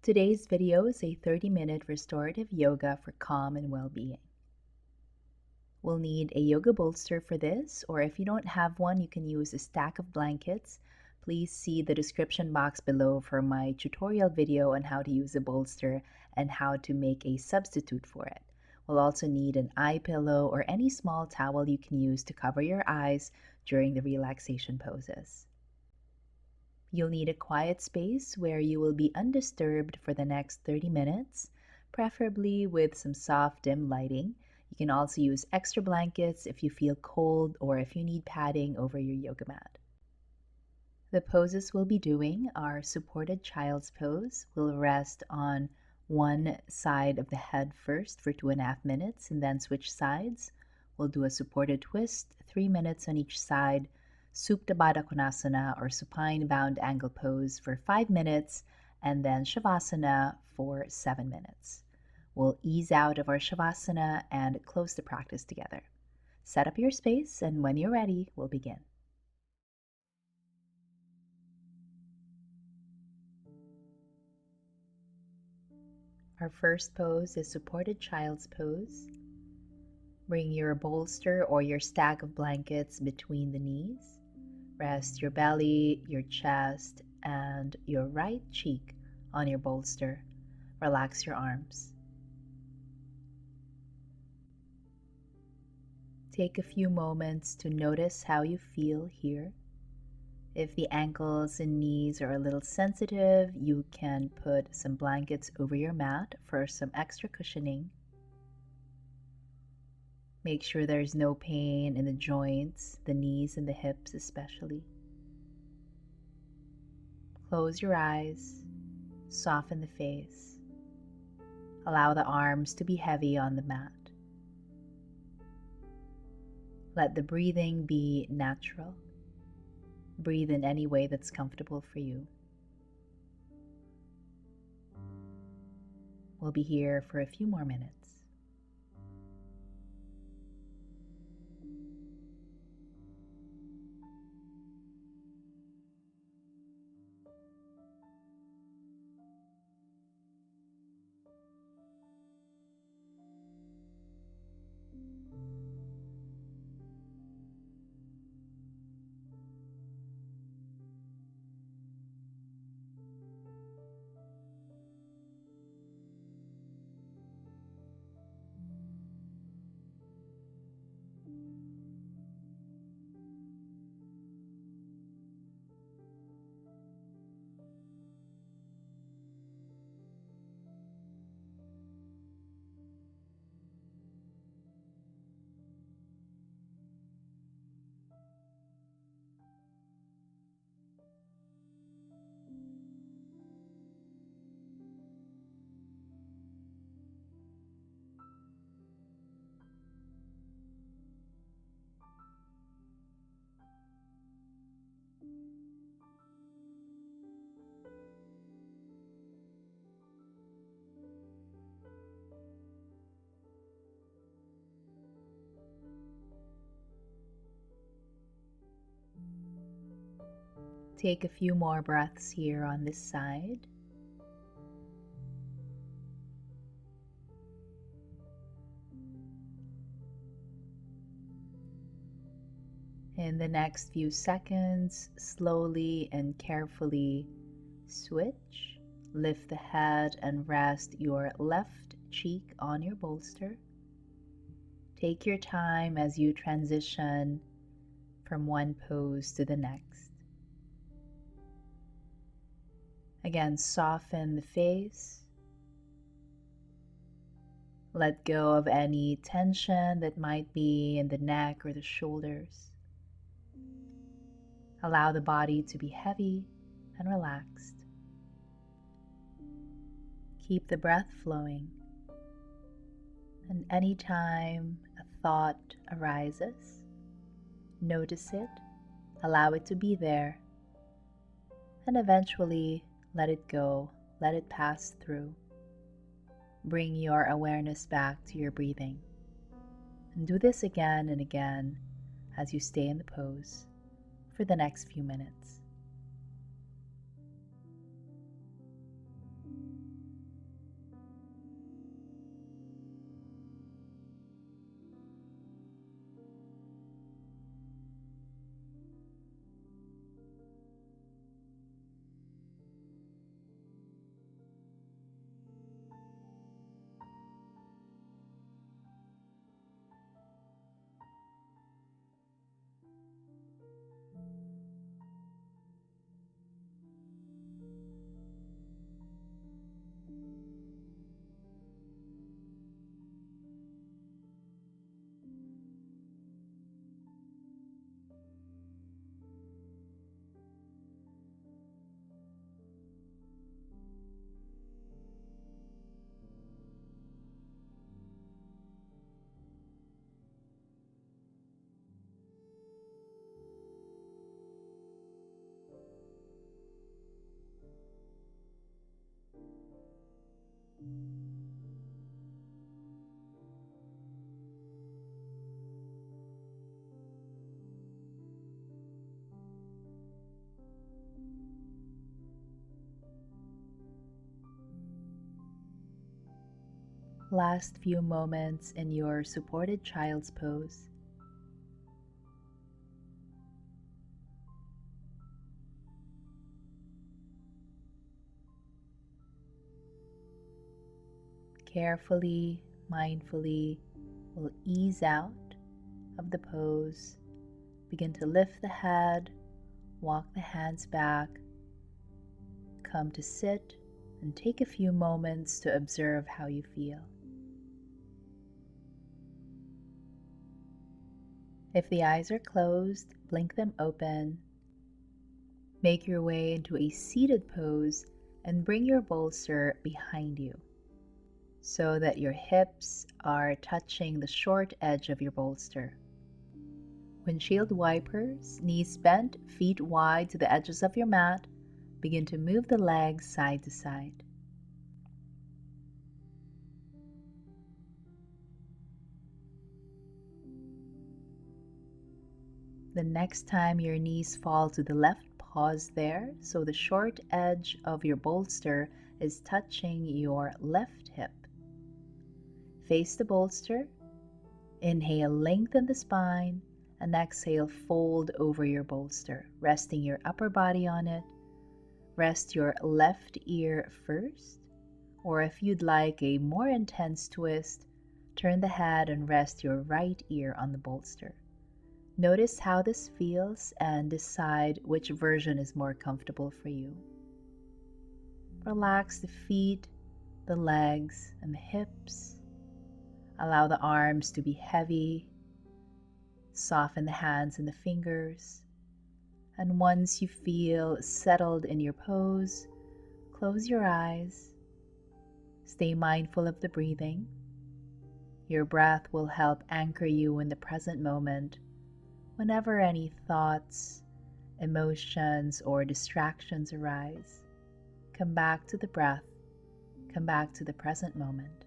Today's video is a 30-minute restorative yoga for calm and well-being. We'll need a yoga bolster for this, or if you don't have one, you can use a stack of blankets. Please see the description box below for my tutorial video on how to use a bolster and how to make a substitute for it. We'll also need an eye pillow or any small towel you can use to cover your eyes during the relaxation poses. You'll need a quiet space where you will be undisturbed for the next 30 minutes, preferably with some soft, dim lighting. You can also use extra blankets if you feel cold or if you need padding over your yoga mat. The poses we'll be doing are supported child's pose. We'll rest on one side of the head first for 2.5 minutes and then switch sides. We'll do a supported twist, 3 minutes on each side, Supta Baddha Konasana or supine bound angle pose for 5 minutes, and then Shavasana for 7 minutes. We'll ease out of our Shavasana and close the practice together. Set up your space, and when you're ready, we'll begin. Our first pose is supported child's pose. Bring your bolster or your stack of blankets between the knees. Rest your belly, your chest, and your right cheek on your bolster. Relax your arms. Take a few moments to notice how you feel here. If the ankles and knees are a little sensitive, you can put some blankets over your mat for some extra cushioning. Make sure there's no pain in the joints, the knees and the hips especially. Close your eyes, soften the face. Allow the arms to be heavy on the mat. Let the breathing be natural. Breathe in any way that's comfortable for you. We'll be here for a few more minutes. Take a few more breaths here on this side. In the next few seconds, slowly and carefully switch. Lift the head and rest your left cheek on your bolster. Take your time as you transition from one pose to the next. Again, soften the face. Let go of any tension that might be in the neck or the shoulders. Allow the body to be heavy and relaxed. Keep the breath flowing. And anytime a thought arises, notice it, allow it to be there, and eventually let it go, let it pass through. Bring your awareness back to your breathing. And do this again and again as you stay in the pose for the next few minutes. Last few moments in your supported child's pose. Carefully, mindfully, we'll ease out of the pose. Begin to lift the head, walk the hands back, come to sit, and take a few moments to observe how you feel. If the eyes are closed, blink them open. Make your way into a seated pose and bring your bolster behind you so that your hips are touching the short edge of your bolster. Windshield wipers, knees bent, feet wide to the edges of your mat. Begin to move the legs side to side. The next time your knees fall to the left, pause there so the short edge of your bolster is touching your left hip. Face the bolster. Inhale, lengthen the spine, and exhale, fold over your bolster, resting your upper body on it. Rest your left ear first, or if you'd like a more intense twist, turn the head and rest your right ear on the bolster. Notice how this feels and decide which version is more comfortable for you. Relax the feet, the legs, and the hips. Allow the arms to be heavy. Soften the hands and the fingers. And once you feel settled in your pose, close your eyes. Stay mindful of the breathing. Your breath will help anchor you in the present moment whenever any thoughts, emotions, or distractions arise. Come back to the breath. Come back to the present moment.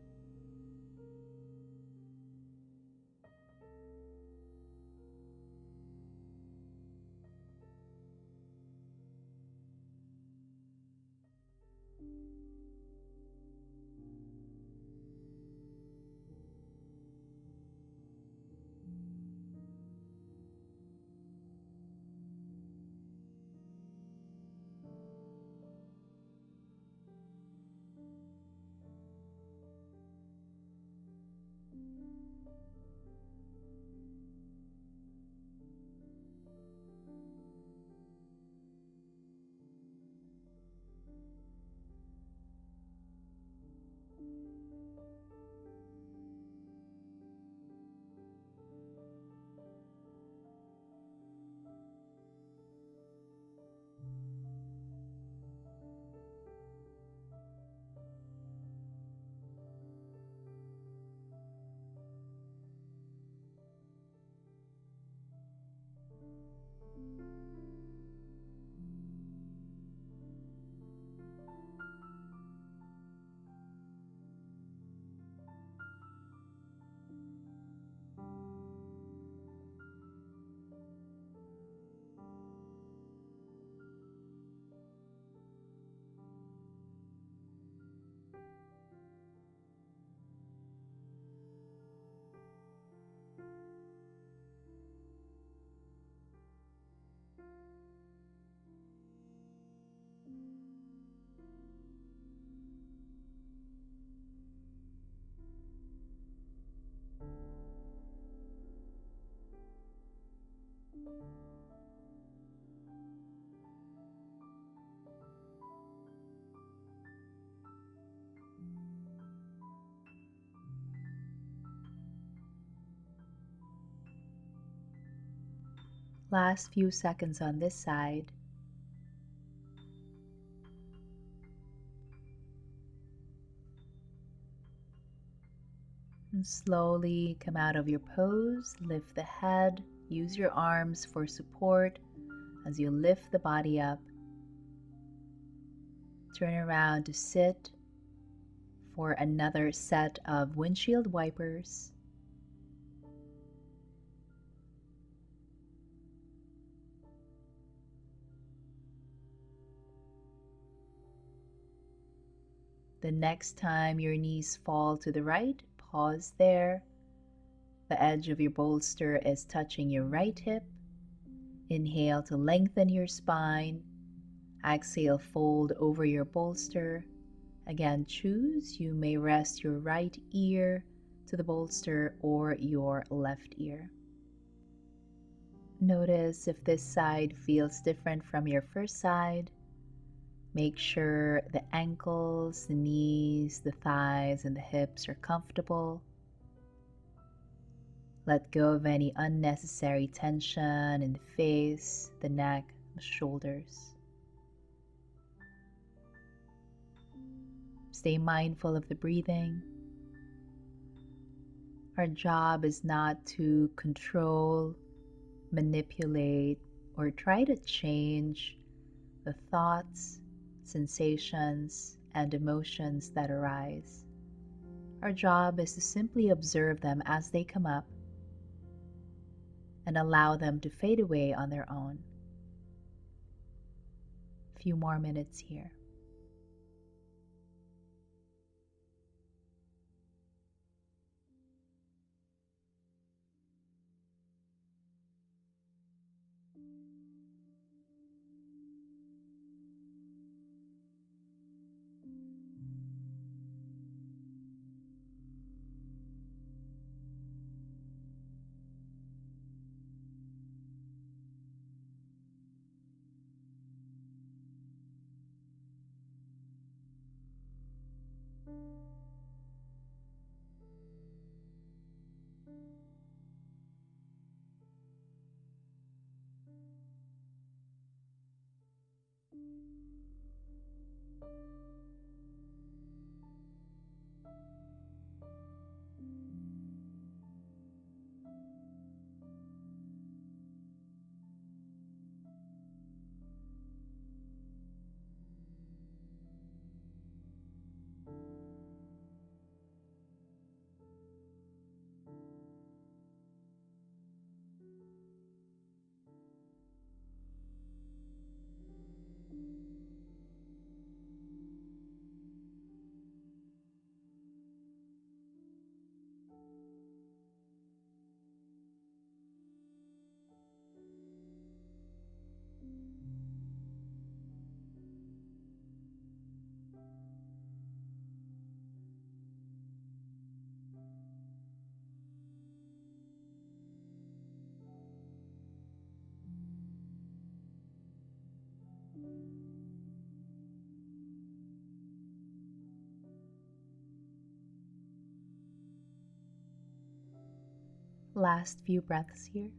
Last few seconds on this side. And slowly come out of your pose, lift the head, use your arms for support as you lift the body up. Turn around to sit for another set of windshield wipers. The next time your knees fall to the right, pause there. The edge of your bolster is touching your right hip. Inhale to lengthen your spine. Exhale, fold over your bolster. Again, choose. You may rest your right ear to the bolster or your left ear. Notice if this side feels different from your first side. Make sure the ankles, the knees, the thighs, and the hips are comfortable. Let go of any unnecessary tension in the face, the neck, the shoulders. Stay mindful of the breathing. Our job is not to control, manipulate, or try to change the thoughts, sensations, and emotions that arise. Our job is to simply observe them as they come up and allow them to fade away on their own. A few more minutes here. Last few breaths here.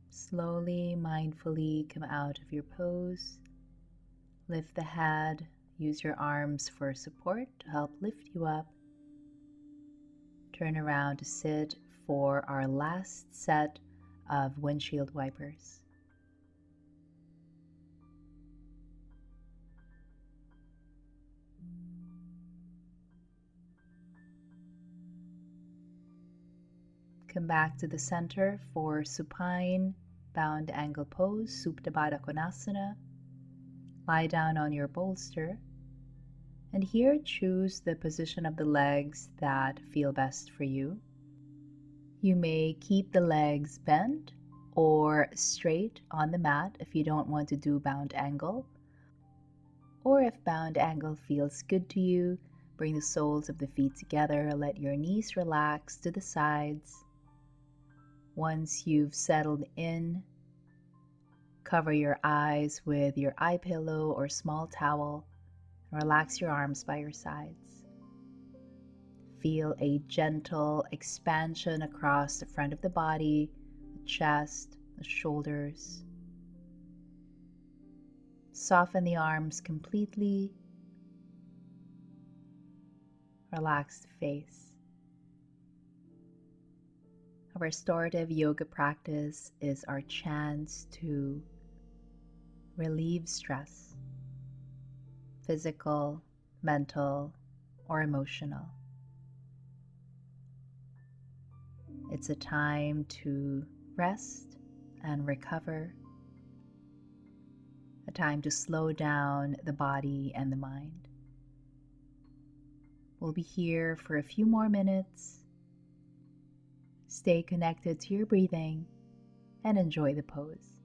Slowly, mindfully come out of your pose. Lift the head. Use your arms for support to help lift you up. Turn around to sit for our last set of windshield wipers. Come back to the center for supine bound angle pose, Supta Baddha Konasana. Lie down on your bolster, and here choose the position of the legs that feel best for you. You may keep the legs bent or straight on the mat if you don't want to do bound angle, or if bound angle feels good to you, bring the soles of the feet together, let your knees relax to the sides. Once you've settled in, cover your eyes with your eye pillow or small towel and relax your arms by your sides. Feel a gentle expansion across the front of the body, the chest, the shoulders. Soften the arms completely. Relax the face. A restorative yoga practice is our chance to relieve stress, physical, mental, or emotional. It's a time to rest and recover, a time to slow down the body and the mind. We'll be here for a few more minutes. Stay connected to your breathing and enjoy the pose.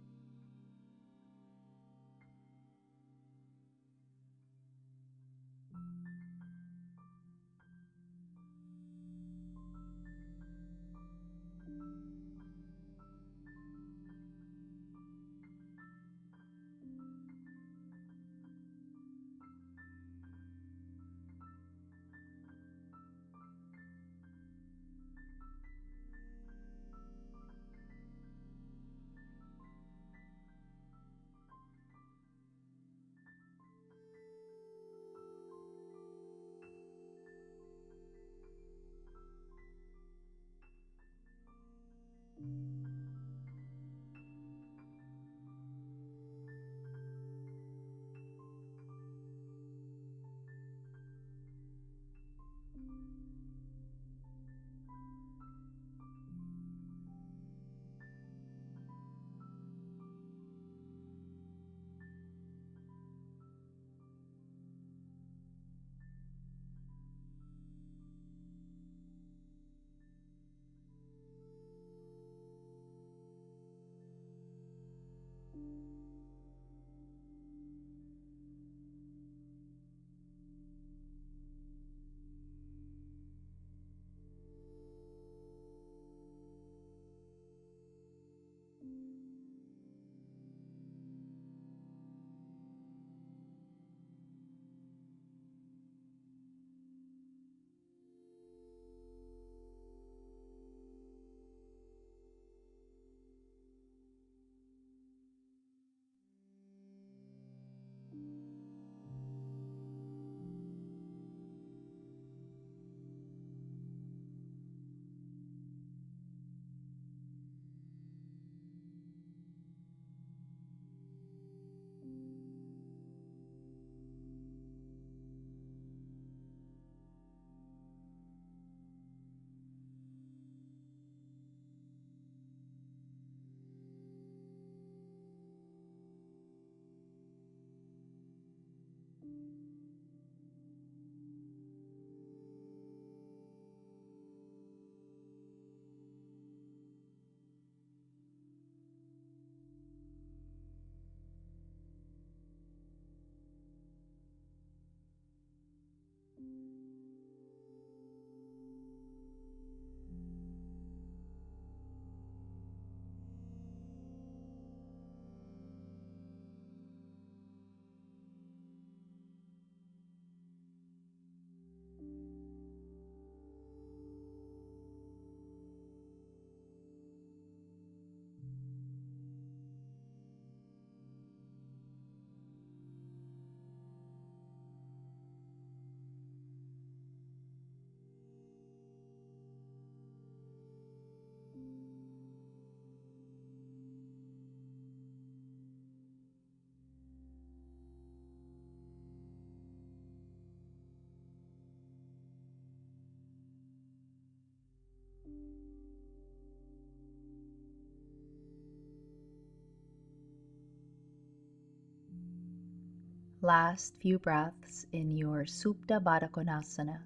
Last few breaths in your Supta Baddha Konasana.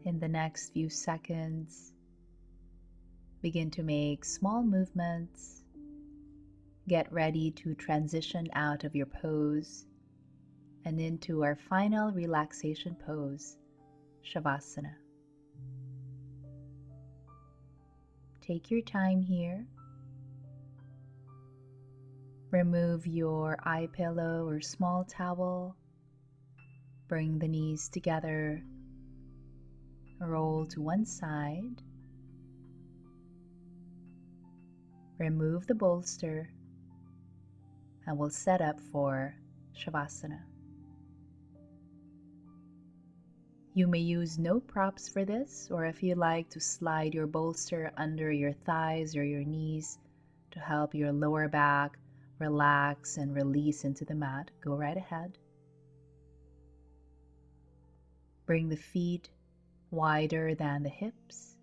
In the next few seconds, begin to make small movements. Get ready to transition out of your pose and into our final relaxation pose, Savasana. Take your time here. Remove your eye pillow or small towel. Bring the knees together. Roll to one side. Remove the bolster and we'll set up for Savasana. You may use no props for this, or if you like to slide your bolster under your thighs or your knees to help your lower back relax and release into the mat, go right ahead. Bring the feet wider than the hips.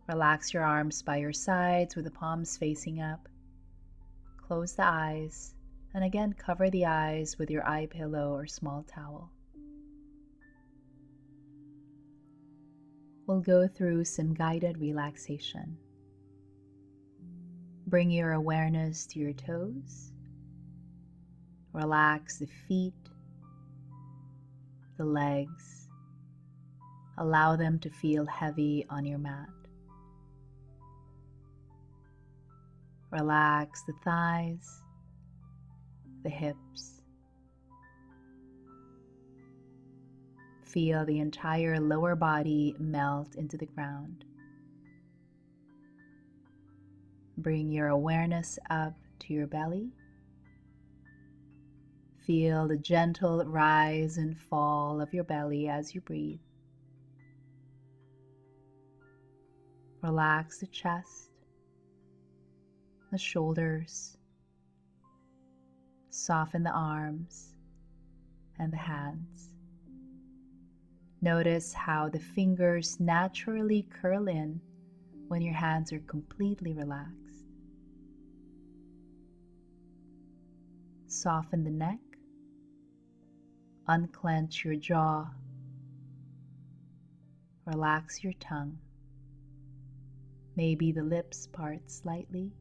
Relax your arms by your sides with the palms facing up. Close the eyes, and again cover the eyes with your eye pillow or small towel. We'll go through some guided relaxation. Bring your awareness to your toes. Relax the feet, the legs. Allow them to feel heavy on your mat. Relax the thighs, the hips. Feel the entire lower body melt into the ground. Bring your awareness up to your belly. Feel the gentle rise and fall of your belly as you breathe. Relax the chest, the shoulders. Soften the arms and the hands. Notice how the fingers naturally curl in when your hands are completely relaxed. Soften the neck. Unclench your jaw. Relax your tongue. Maybe the lips part slightly.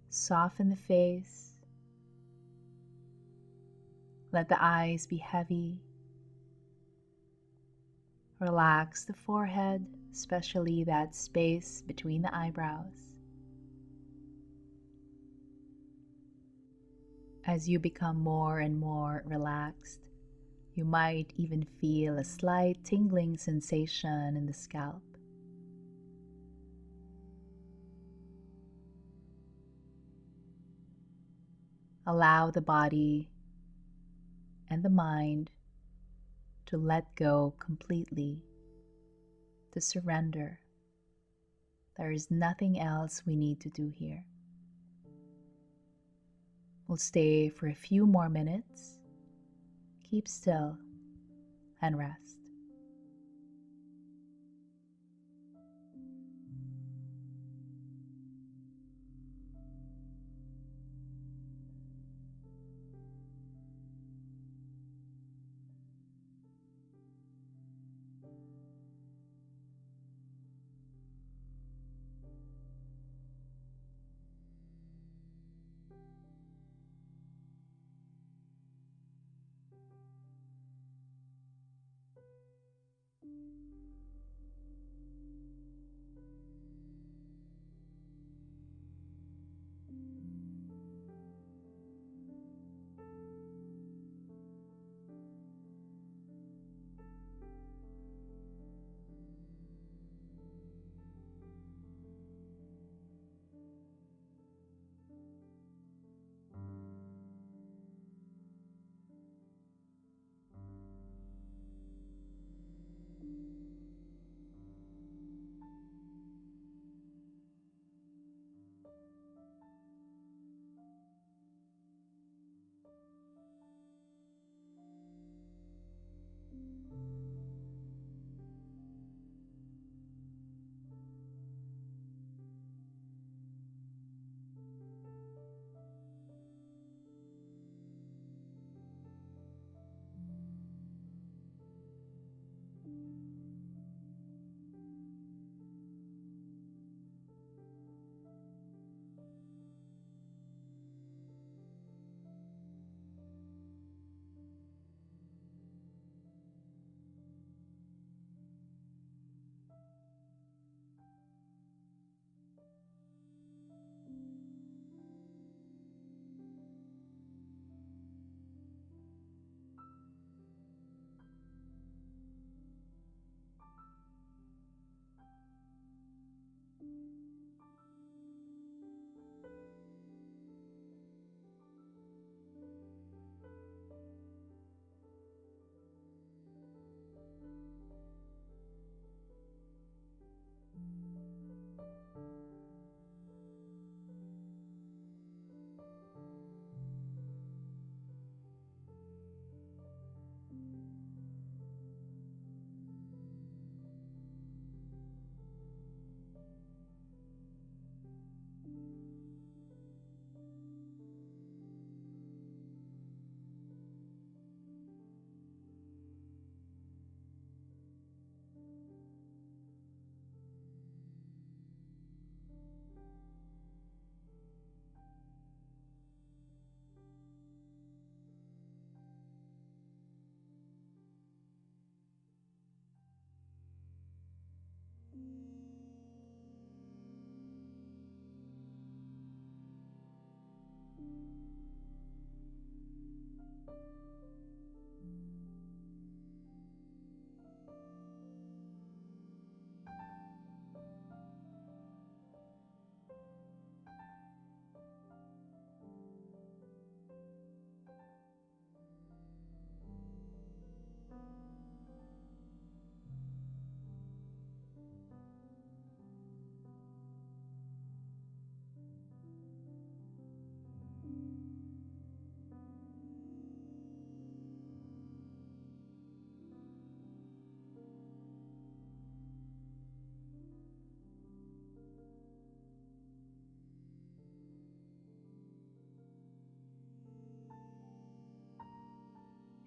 Soften the face. Let the eyes be heavy. Relax the forehead, especially that space between the eyebrows. As you become more and more relaxed, you might even feel a slight tingling sensation in the scalp. Allow the body and the mind to let go completely, to surrender. There is nothing else we need to do here. We'll stay for a few more minutes. Keep still and rest.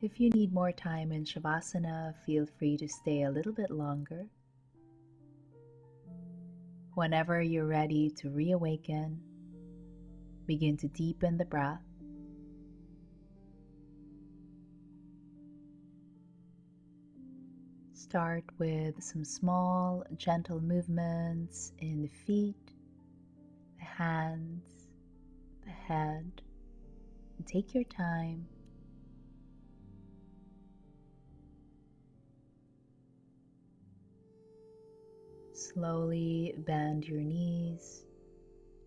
If you need more time in Savasana, feel free to stay a little bit longer. Whenever you're ready to reawaken, begin to deepen the breath. Start with some small, gentle movements in the feet, the hands, the head. And take your time. Slowly bend your knees,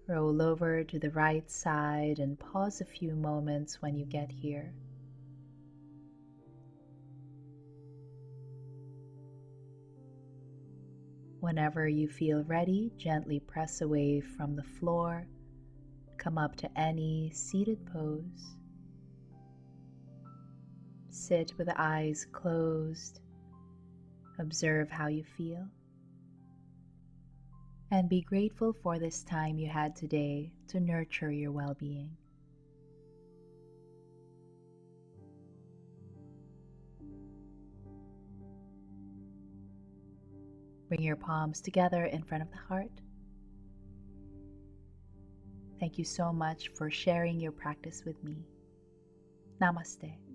roll over to the right side, and pause a few moments when you get here. Whenever you feel ready, gently press away from the floor. Come up to any seated pose. Sit with the eyes closed. Observe how you feel. And be grateful for this time you had today to nurture your well-being. Bring your palms together in front of the heart. Thank you so much for sharing your practice with me. Namaste.